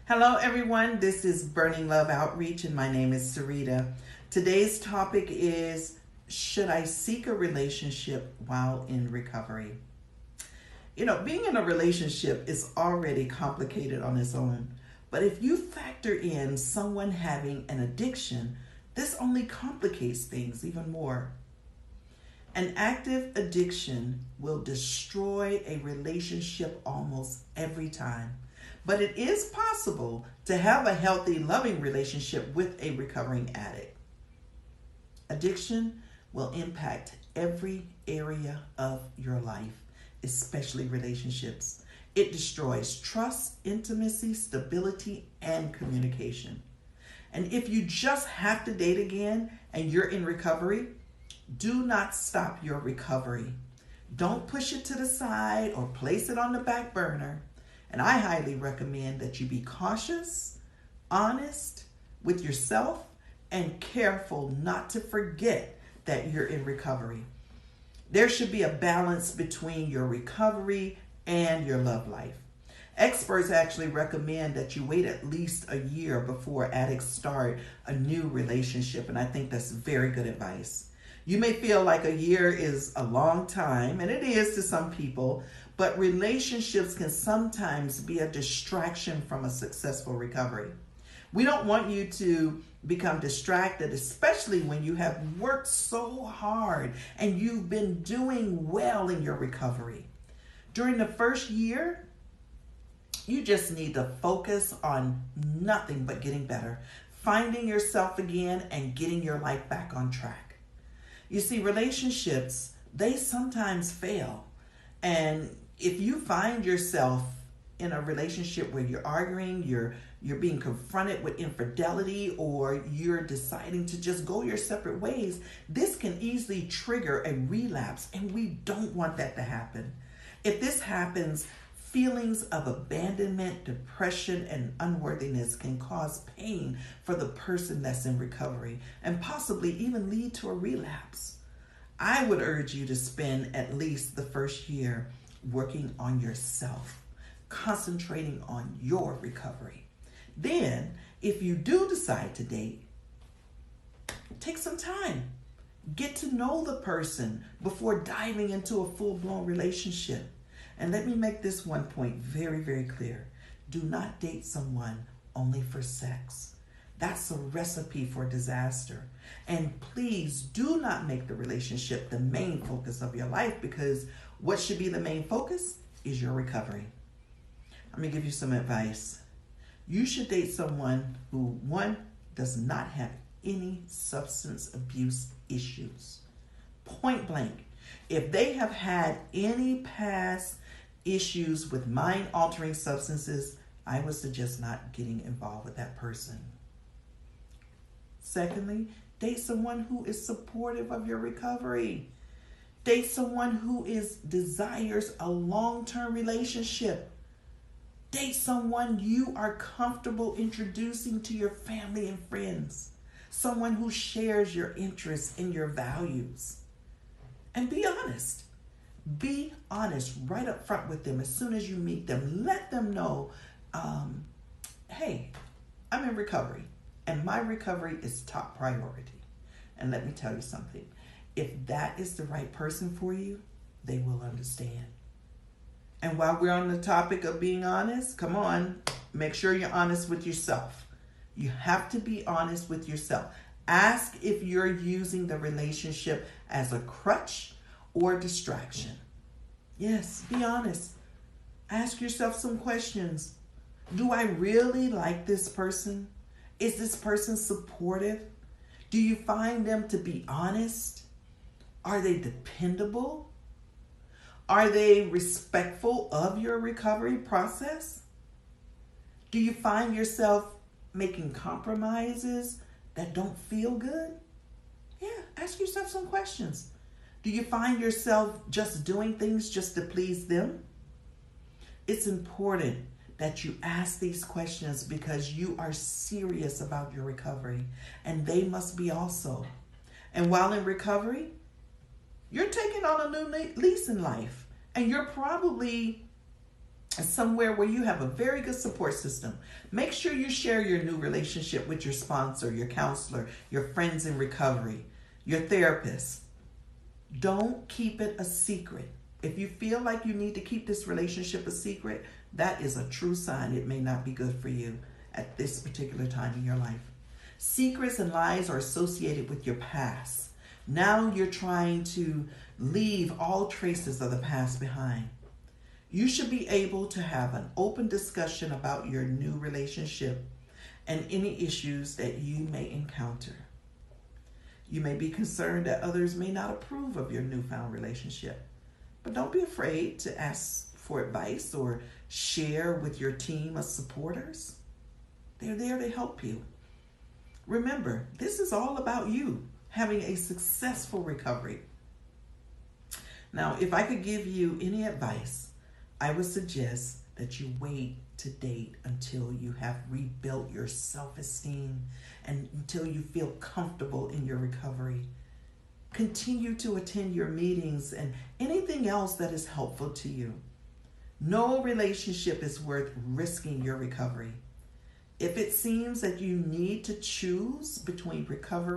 Hello, everyone. This is Burning Love Outreach, and my name is Searita. Today's topic is, should I seek a relationship while in recovery? Being in a relationship is already complicated on its own. But if you factor in someone having an addiction, this only complicates things even more. An active addiction will destroy a relationship almost every time. But it is possible to have a healthy, loving relationship with a recovering addict. Addiction will impact every area of your life, especially relationships. It destroys trust, intimacy, stability, and communication. And if you just have to date again and you're in recovery, do not stop your recovery. Don't push it to the side or place it on the back burner. And I highly recommend that you be cautious, honest with yourself, and careful not to forget that you're in recovery. There should be a balance between your recovery and your love life. Experts actually recommend that you wait at least a year before addicts start a new relationship, and I think that's very good advice. You may feel like a year is a long time, and it is to some people, but relationships can sometimes be a distraction from a successful recovery. We don't want you to become distracted, especially when you have worked so hard and you've been doing well in your recovery. During the first year, you just need to focus on nothing but getting better, finding yourself again, and getting your life back on track. You see, relationships, they sometimes fail. And if you find yourself in a relationship where you're arguing, you're being confronted with infidelity, or you're deciding to just go your separate ways, this can easily trigger a relapse, and we don't want that to happen. If this happens, feelings of abandonment, depression, and unworthiness can cause pain for the person that's in recovery and possibly even lead to a relapse. I would urge you to spend at least the first year working on yourself, concentrating on your recovery. Then, if you do decide to date, take some time. Get to know the person before diving into a full-blown relationship. And let me make this one point very, very clear. Do not date someone only for sex. That's a recipe for disaster. And please do not make the relationship the main focus of your life, because what should be the main focus is your recovery. I'm going to give you some advice. You should date someone who, one, does not have any substance abuse issues. Point blank. If they have had any past issues with mind-altering substances, I would suggest not getting involved with that person. Secondly, date someone who is supportive of your recovery. Date someone who desires a long-term relationship. Date someone you are comfortable introducing to your family and friends. Someone who shares your interests and your values. And be honest. Be honest right up front with them as soon as you meet them. Let them know, hey, I'm in recovery, and my recovery is top priority. And let me tell you something. If that is the right person for you, they will understand. And while we're on the topic of being honest, come on, make sure you're honest with yourself. You have to be honest with yourself. Ask if you're using the relationship as a crutch or distraction. Yes, be honest. Ask yourself some questions. Do I really like this person? Is this person supportive? Do you find them to be honest? Are they dependable? Are they respectful of your recovery process? Do you find yourself making compromises that don't feel good? Yeah, ask yourself some questions. Do you find yourself just doing things just to please them? It's important that you ask these questions because you are serious about your recovery, and they must be also. And while in recovery, you're taking on a new lease in life, and you're probably somewhere where you have a very good support system. Make sure you share your new relationship with your sponsor, your counselor, your friends in recovery, your therapist. Don't keep it a secret. If you feel like you need to keep this relationship a secret, that is a true sign it may not be good for you at this particular time in your life. Secrets and lies are associated with your past. Now you're trying to leave all traces of the past behind. You should be able to have an open discussion about your new relationship and any issues that you may encounter. You may be concerned that others may not approve of your newfound relationship, but don't be afraid to ask for advice or share with your team of supporters. They're there to help you. Remember, this is all about you having a successful recovery. Now, if I could give you any advice, I would suggest that you wait to date until you have rebuilt your self-esteem and until you feel comfortable in your recovery. Continue to attend your meetings and anything else that is helpful to you. No relationship is worth risking your recovery. If it seems that you need to choose between recovery